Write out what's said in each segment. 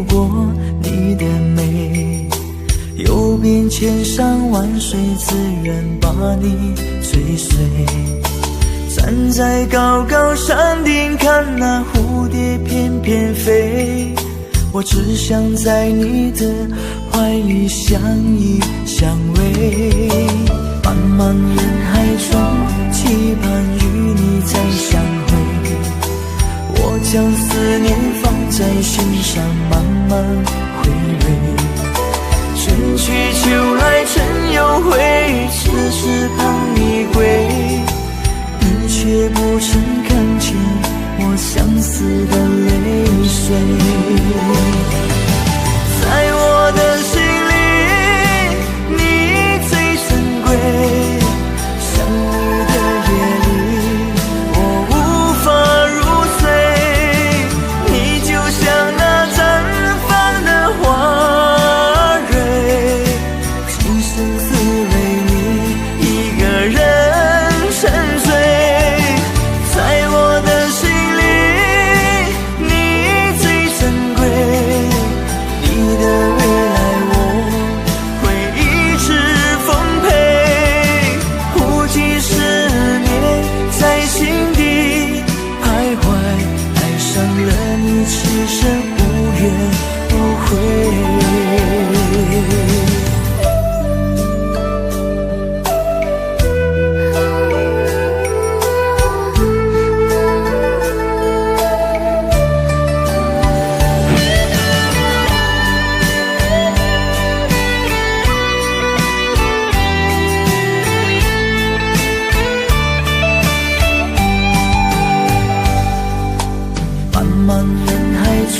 不过你的美，游遍千山万水，自然把你追随。站在高高山顶，看那蝴蝶翩翩飞，我只想在你的怀里相依相偎。漫漫人海中，期盼与你再相会，我将思念放在心上，慢慢回味。春去秋来春又回，此时盼你归，你却不曾看见我相思的泪水。在我的心里，你最珍贵，想你的夜里，我无法入睡。你就像那绽放的花蕊，今生只为你一个人沉睡。在我的心里，你最珍贵，你的未来我会一直奉陪。不计思念在心底徘徊，爱上了你，此生无怨无悔。漫漫人海中，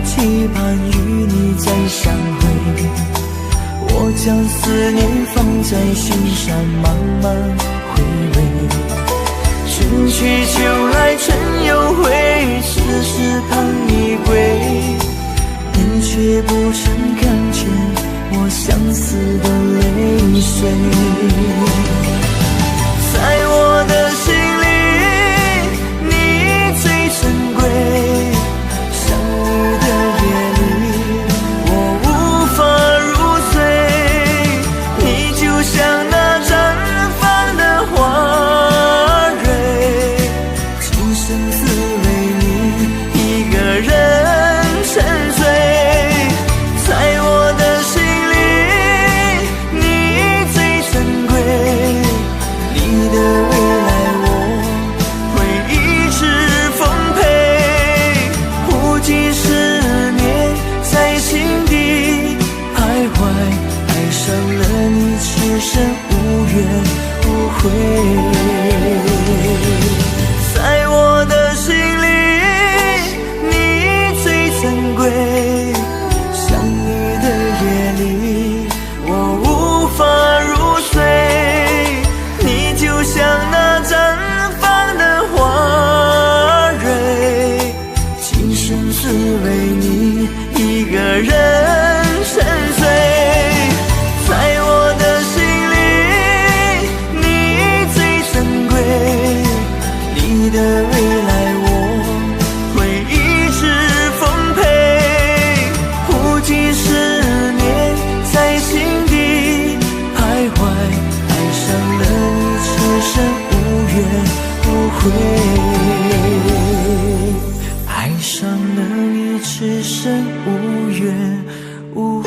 期盼与你再相会，我将思念放在心上，慢慢回味。春去秋来春又回，此时盼你归，你却不曾看见我相思的泪水。在我的心里，你最珍贵，想你的夜里，我无法入睡。你就像那绽放的花蕊，今生只为你一个人沉睡。在我的心里，你最珍贵，你的未来我会一直奉陪。不计思念在心底徘徊，爱上了你，此生无怨无悔。在我的心里，你最珍贵，想你的夜里，我无法入睡。你就像那绽放的花蕊，今生只为你一个人沉睡。在我的心里，你最珍贵，你的未来我会一直奉陪。不计思念在心底徘徊，爱上了你，此生无怨无悔。爱上了你，此生无怨无悔。